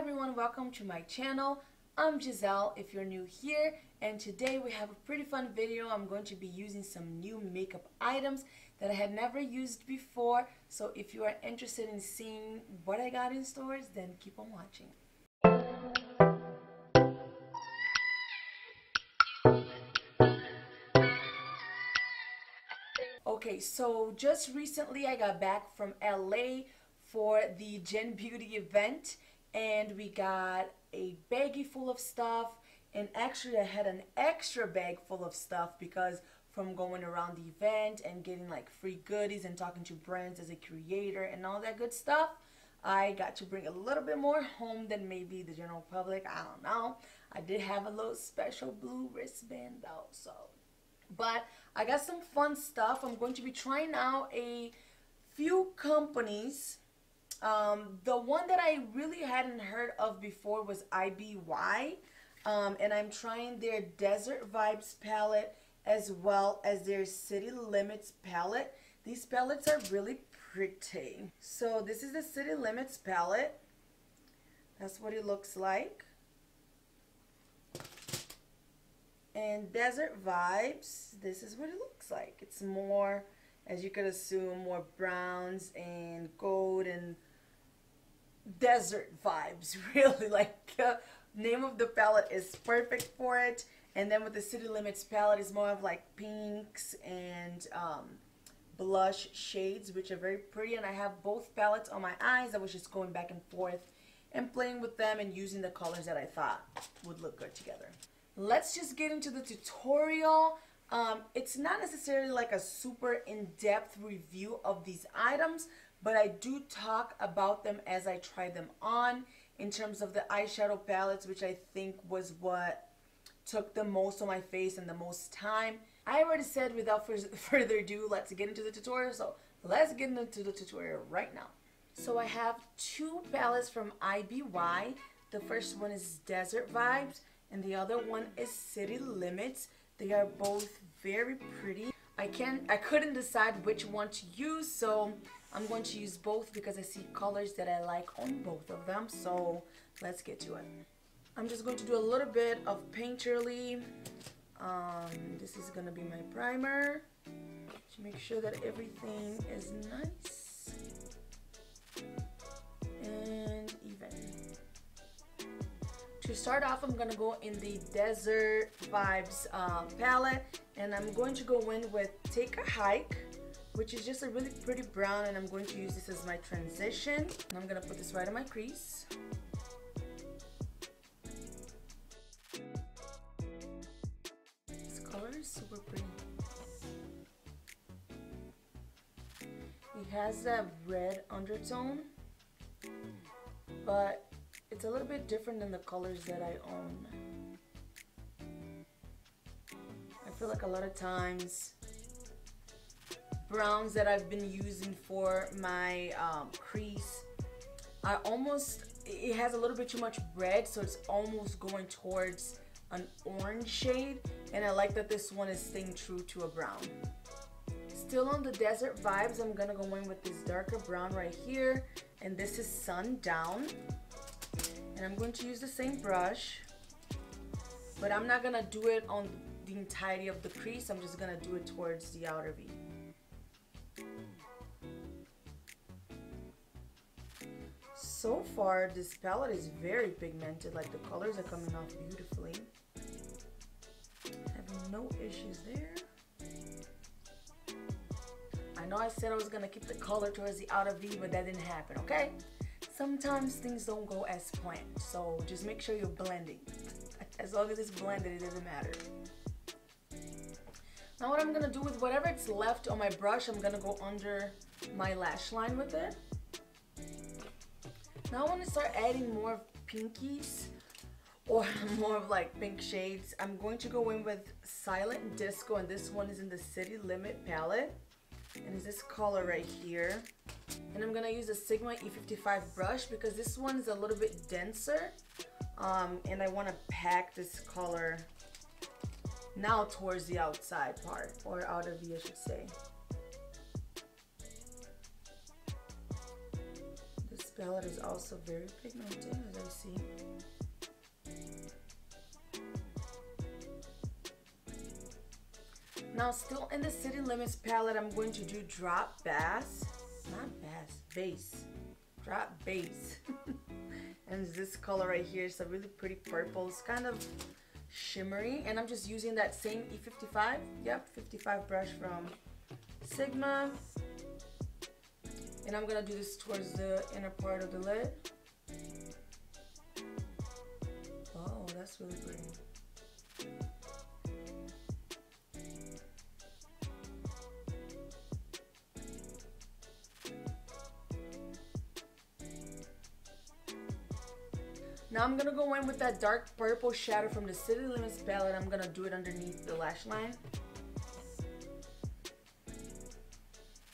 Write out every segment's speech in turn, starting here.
everyone, welcome to my channel. I'm Giselle if you're new here, and today we have a pretty fun video. I'm going to be using some new makeup items that I had never used before. So if you are interested in seeing what I got in stores, then keep on watching. Okay, so just recently I got back from LA for the Gen Beauty event, and we got a baggie full of stuff, and actually I had an extra bag full of stuff because from going around the event and getting like free goodies and talking to brands as a creator and all that good stuff, I got to bring a little bit more home than maybe the general public. I don't know. I did have a little special blue wristband though, so. But I got some fun stuff. I'm going to be trying out a few companies. The one that I really hadn't heard of before was IBY. And I'm trying their Desert Vibes palette as well as their City Limits palette. These palettes are really pretty. So this is the City Limits palette. That's what it looks like. And Desert Vibes, this is what it looks like. It's more, as you could assume, more browns and gold and desert vibes, really. Like the name of the palette is perfect for it. And then with the City Limits palette, it's more of like pinks and blush shades, which are very pretty. And I have both palettes on my eyes. I was just going back and forth and playing with them and using the colors that I thought would look good together. Let's just get into the tutorial. It's not necessarily like a super in-depth review of these items, but I do talk about them as I try them on in terms of the eyeshadow palettes, which I think was what took the most on my face and the most time. I already said without further ado, let's get into the tutorial. So let's get into the tutorial right now. So I have two palettes from IBY. The first one is Desert Vibes, and the other one is City Limits. They are both very pretty. I couldn't decide which one to use, so I'm going to use both because I see colors that I like on both of them. So let's get to it. I'm just going to do a little bit of Painterly. This is gonna be my primer to make sure that everything is nice and even. To start off, I'm gonna go in the Desert Vibes palette, and I'm going to go in with Take a Hike, which is just a really pretty brown, and I'm going to use this as my transition. And I'm gonna put this right on my crease. This color is super pretty. It has that red undertone, but it's a little bit different than the colors that I own. I feel like a lot of times browns that I've been using for my crease are it has a little bit too much red, so it's almost going towards an orange shade, and I like that this one is staying true to a brown. Still on the Desert Vibes, I'm gonna go in with this darker brown right here, and this is Sundown. And I'm going to use the same brush, but I'm not gonna do it on the entirety of the crease. I'm just gonna do it towards the outer V. So far, this palette is very pigmented. Like, the colors are coming off beautifully. I have no issues there. I know I said I was gonna keep the color towards the outer V, but that didn't happen, okay? Sometimes things don't go as planned, so just make sure you're blending. As long as it's blended, it doesn't matter. Now what I'm gonna do with whatever it's left on my brush, I'm gonna go under my lash line with it. Now I want to start adding more pinkies, or more of like pink shades. I'm going to go in with Silent Disco, and this one is in the City Limit palette. And it's this color right here. And I'm gonna use a Sigma E55 brush because this one is a little bit denser, and I want to pack this color now towards the outside part, or outer V I should say. This palette is also very pigmented, as I see. Now, still in the City Limits palette, I'm going to do Drop Bass. Not Bass, Base. Drop Base. And this color right here is a really pretty purple. It's kind of shimmery. And I'm just using that same E55. Yep, 55 brush from Sigma. And I'm going to do this towards the inner part of the lid. Oh, that's really pretty. Now I'm going to go in with that dark purple shadow from the City Limits palette. I'm going to do it underneath the lash line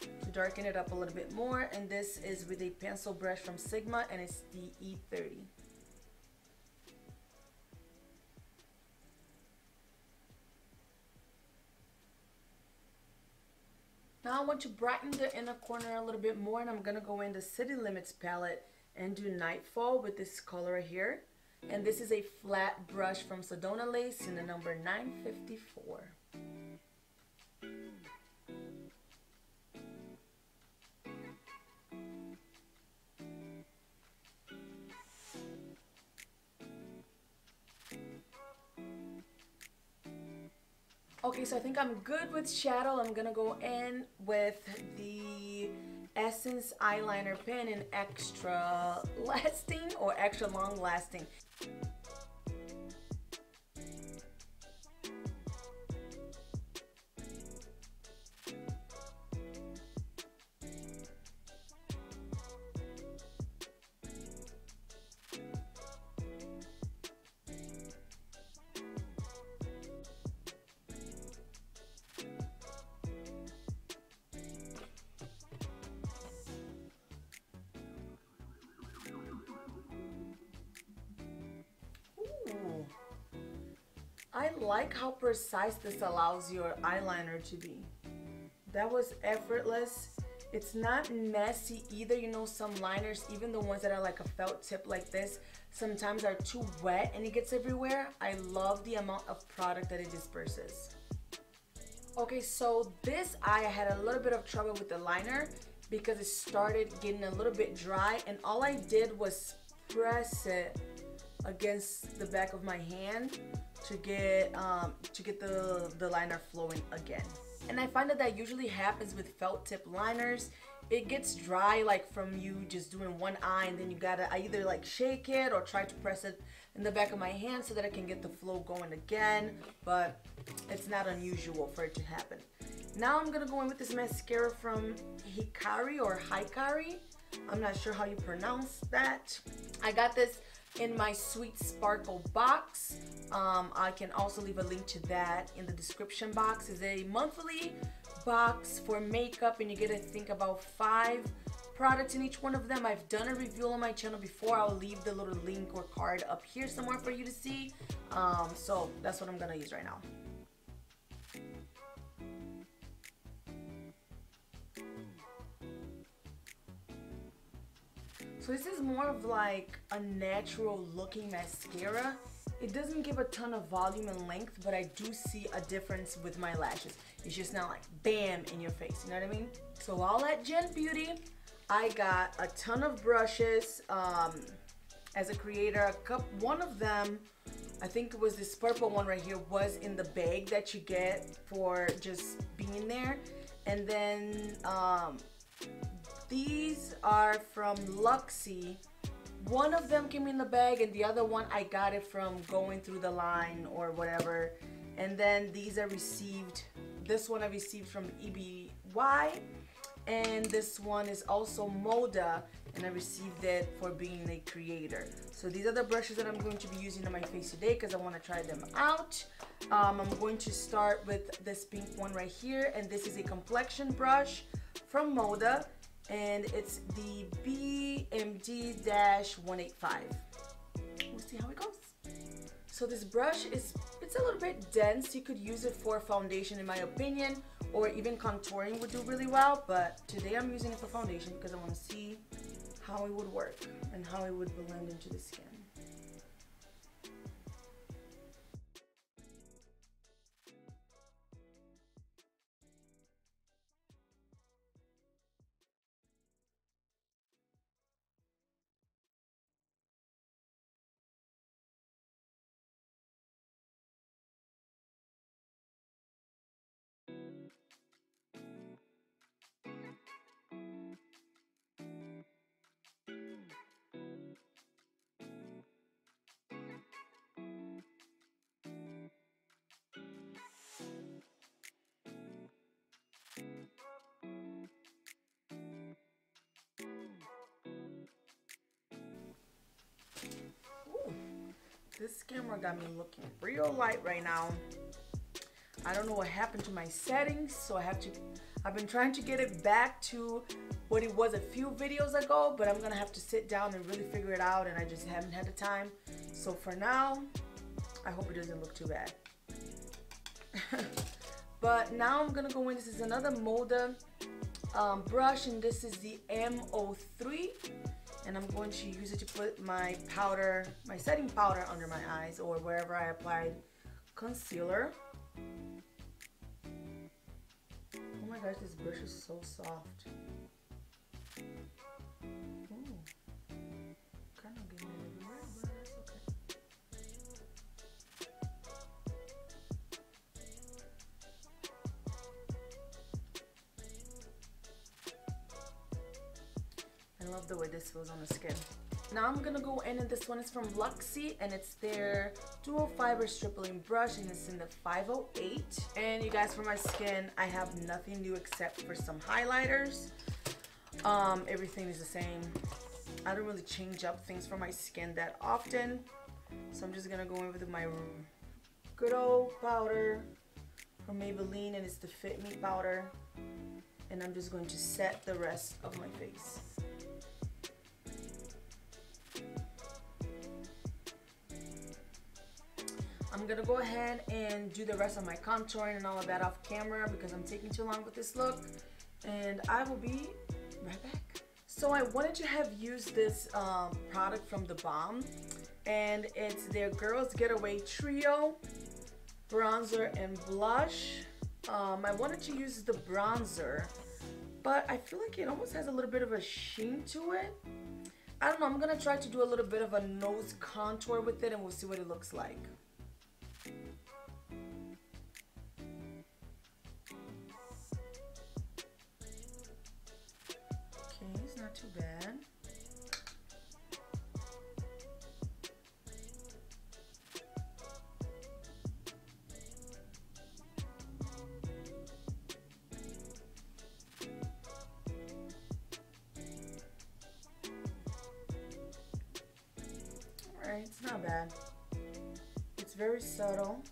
to darken it up a little bit more. And this is with a pencil brush from Sigma, and it's the E30. Now I want to brighten the inner corner a little bit more, and I'm going to go in the City Limits palette and do Nightfall with this color right here. And this is a flat brush from Sedona Lace in the number 954. Okay, so I think I'm good with shadow. I'm gonna go in with the Essence eyeliner pen in extra lasting or extra long lasting. I like how precise this allows your eyeliner to be. That was effortless. It's not messy either. You know, some liners, even the ones that are like a felt tip like this, sometimes are too wet and it gets everywhere. I love the amount of product that it disperses. Okay, so this eye, I had a little bit of trouble with the liner because it started getting a little bit dry, and all I did was press it against the back of my hand to get the liner flowing again. And I find that usually happens with felt tip liners. It gets dry like from you just doing one eye, and then you gotta either like shake it or try to press it in the back of my hand so that I can get the flow going again, but it's not unusual for it to happen. Now I'm gonna go in with this mascara from Hikari or Hikari. I'm not sure how you pronounce that. I got this in my Sweet Sparkle box. I can also leave a link to that in the description box. It's a monthly box for makeup, and you get to think about 5 products in each one of them. I've done a review on my channel before. I'll leave the little link or card up here somewhere for you to see. So that's what I'm gonna use right now. So this is more of like a natural looking mascara. It doesn't give a ton of volume and length, but I do see a difference with my lashes. It's just not like bam in your face, you know what I mean? So all at Gen Beauty, I got a ton of brushes. As a creator, one of them, I think it was this purple one right here, was in the bag that you get for just being there. And then these are from Luxie. One of them came in the bag, and the other one I got it from going through the line or whatever. And then these I received, this one I received from EBY, and this one is also Moda, and I received it for being a creator. So these are the brushes that I'm going to be using on my face today because I want to try them out. I'm going to start with this pink one right here, and this is a complexion brush from Moda, and it's the BMD-185. We'll see how it goes. So this brush it's a little bit dense. You could use it for foundation in my opinion, or even contouring would do really well, but today I'm using it for foundation because I want to see how it would work and how it would blend into the skin. This camera got me looking real light right now. I don't know what happened to my settings, so I've been trying to get it back to what it was a few videos ago, but I'm gonna have to sit down and really figure it out, and I just haven't had the time. So for now, I hope it doesn't look too bad. But now I'm gonna go in. This is another Moda brush, and this is the M03, and I'm going to use it to put my powder, my setting powder under my eyes or wherever I applied concealer. Oh my gosh, this brush is so soft. Ooh. Kind of getting it everywhere, but that's okay. I love the way this feels on the skin. Now I'm gonna go in, and this one is from Luxie, and it's their dual fiber stripling brush, and it's in the 508. And you guys, for my skin, I have nothing new except for some highlighters. Everything is the same. I don't really change up things for my skin that often, so I'm just gonna go in with my good old powder from Maybelline, and it's the Fit Me powder, and I'm just going to set the rest of my face. I'm gonna go ahead and do the rest of my contouring and all of that off camera because I'm taking too long with this look, and I will be right back. So I wanted to have used this product from The Balm, and it's their Girls Getaway Trio bronzer and blush. I wanted to use the bronzer, but I feel like it almost has a little bit of a sheen to it. I don't know, I'm gonna try to do a little bit of a nose contour with it, and we'll see what it looks like. Okay, it's not too bad. Alright, it's not bad. It's very subtle,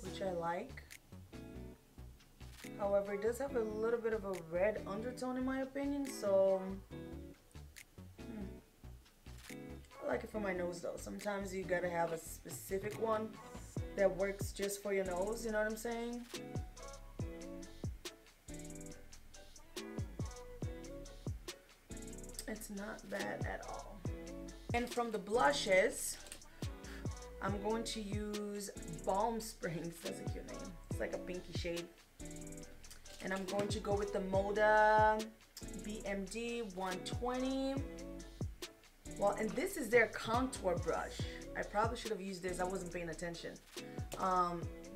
which I like. However, it does have a little bit of a red undertone in my opinion, so I like it for my nose though. Sometimes you gotta have a specific one that works just for your nose, you know what I'm saying? It's not bad at all. And from the blushes, I'm going to use Balm Springs. That's a cute name. It's like a pinky shade. And I'm going to go with the Moda BMD 120. Well, and this is their contour brush. I probably should have used this. I wasn't paying attention.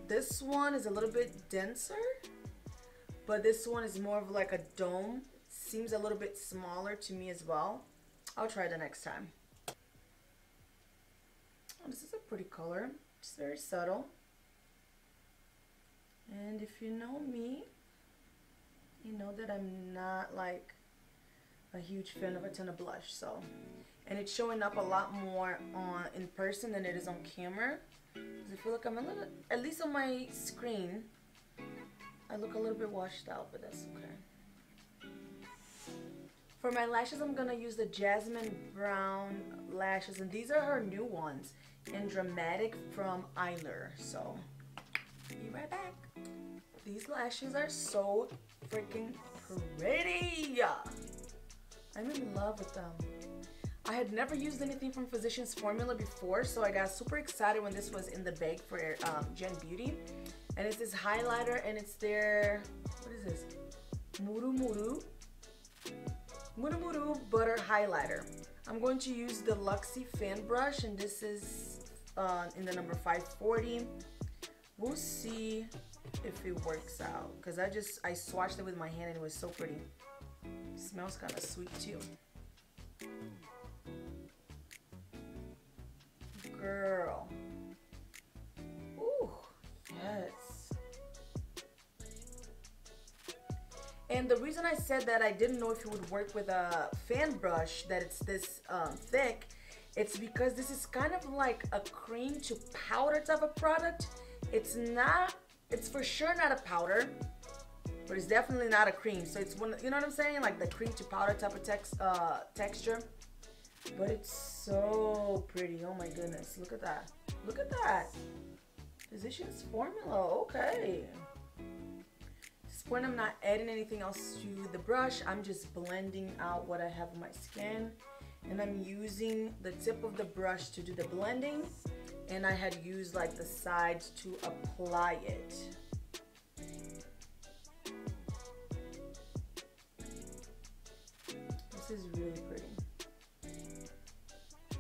This one is a little bit denser, but this one is more of like a dome. Seems a little bit smaller to me as well. I'll try the next time. Oh, this is a pretty color. It's very subtle. And if you know me, you know that I'm not like a huge fan of a ton of blush, so. And it's showing up a lot more in person than it is on camera. Because I feel like I'm a little, at least on my screen, I look a little bit washed out, but that's okay. For my lashes, I'm gonna use the Jasmine Brown lashes, and these are her new ones in Dramatic from Eyelure. So, be right back. These lashes are so freaking pretty. I'm in love with them. I had never used anything from Physicians Formula before, so I got super excited when this was in the bag for Gen Beauty. And it's this highlighter, and it's their, what is this? Muru Muru Butter Highlighter. I'm going to use the Luxie fan brush, and this is in the number 540. We'll see if it works out, because I swatched it with my hand and it was so pretty. It smells kind of sweet too. Girl. Ooh, yes. And the reason I said that I didn't know if it would work with a fan brush, that it's this thick, It's because this is kind of like a cream to powder type of product. It's not, it's for sure not a powder, but it's definitely not a cream. So it's one, you know what I'm saying? Like the cream to powder type of texture. But it's so pretty. Oh my goodness. Look at that. Look at that. Physicians Formula. Okay. At this point, I'm not adding anything else to the brush. I'm just blending out what I have on my skin. And I'm using the tip of the brush to do the blending. And I had used like the sides to apply it. This is really pretty.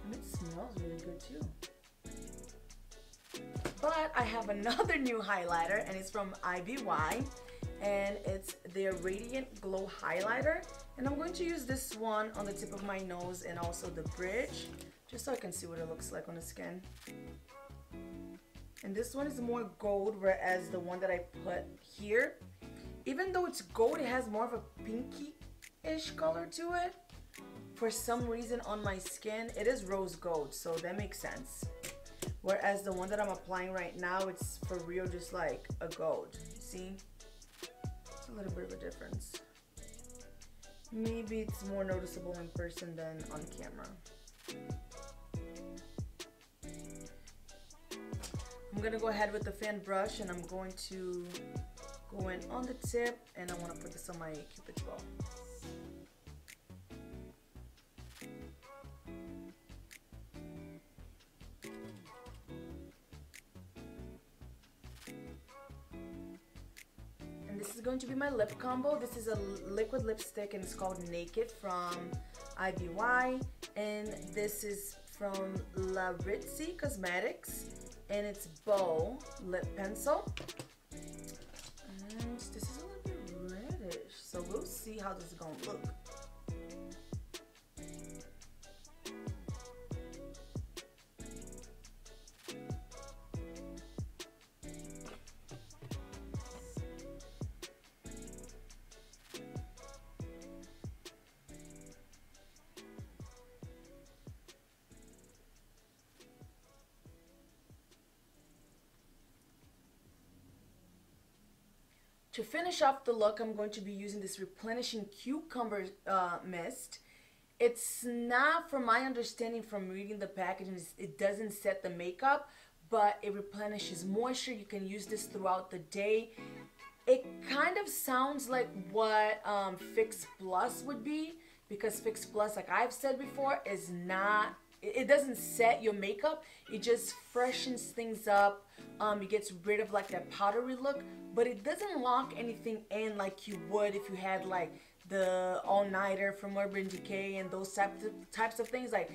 And it smells really good too. But I have another new highlighter, and it's from IBY, and it's their Radiant Glow Highlighter. And I'm going to use this one on the tip of my nose and also the bridge, just so I can see what it looks like on the skin. And this one is more gold, whereas the one that I put here, even though it's gold, it has more of a pinky-ish color to it. For some reason on my skin, it is rose gold, so that makes sense. Whereas the one that I'm applying right now, it's for real just like a gold. See? It's a little bit of a difference. Maybe it's more noticeable in person than on camera. I'm gonna go ahead with the fan brush, and I'm going to go in on the tip, and I want to put this on my Cupid's bow. This is going to be my lip combo. This is a liquid lipstick, and it's called Naked from IBY, and this is from La Ritzy Cosmetics, and it's Bow Lip Pencil. And this is a little bit reddish, so we'll see how this is going to look. To finish off the look, I'm going to be using this Replenishing Cucumber Mist. It's not, from my understanding from reading the packaging, it doesn't set the makeup, but it replenishes moisture. You can use this throughout the day. It kind of sounds like what Fix Plus would be, because Fix Plus, like I've said before, is not, it doesn't set your makeup. It just freshens things up. It gets rid of like that powdery look, but it doesn't lock anything in like you would if you had like the all-nighter from Urban Decay and those types of things. Like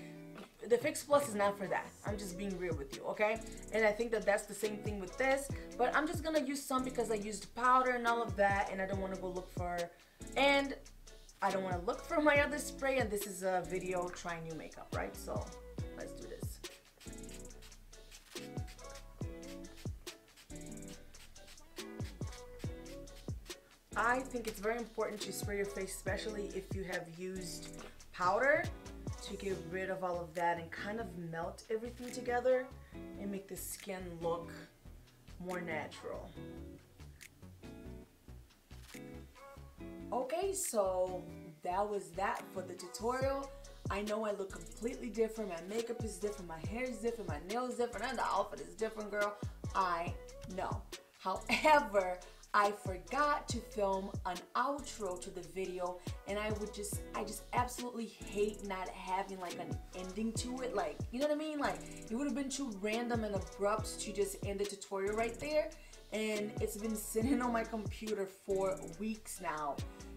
the Fix Plus is not for that. I'm just being real with you, okay? And I think that that's the same thing with this, but I'm just gonna use some because I used powder and all of that, and I don't want to go look for, and I don't want to look for my other spray, and this is a video trying new makeup, right? So let's do this. I think it's very important to spray your face, especially if you have used powder, to get rid of all of that and kind of melt everything together and make the skin look more natural. Okay, so that was that for the tutorial. I know I look completely different. My makeup is different, my hair is different, my nails is different, and the outfit is different, girl. I know. However, I forgot to film an outro to the video, and I just absolutely hate not having like an ending to it. Like, you know what I mean? Like, it would have been too random and abrupt to just end the tutorial right there. And it's been sitting on my computer for weeks now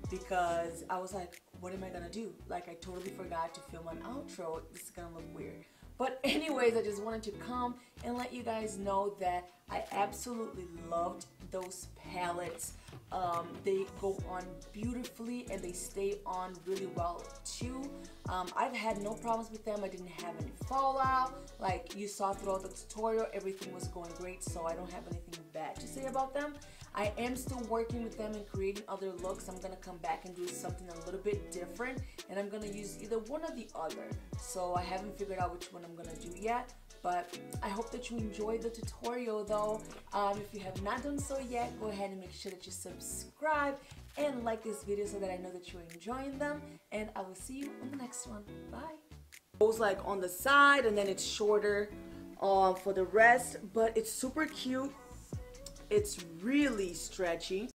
because I was like, what am I gonna do? Like, I totally forgot to film an outro. This is gonna look weird. But anyways, I just wanted to come and let you guys know that I absolutely loved those palettes. They go on beautifully and they stay on really well too. I've had no problems with them. I didn't have any fallout. Like you saw throughout the tutorial, everything was going great, so I don't have anything bad to say about them. I am still working with them and creating other looks. I'm gonna come back and do something a little bit different, and I'm gonna use either one or the other. So I haven't figured out which one I'm gonna do yet, but I hope that you enjoyed the tutorial though. If you have not done so yet, go ahead and make sure that you subscribe and like this video so that I know that you're enjoying them, and I will see you on the next one. Bye. It goes like on the side and then it's shorter for the rest, but it's super cute. It's really stretchy.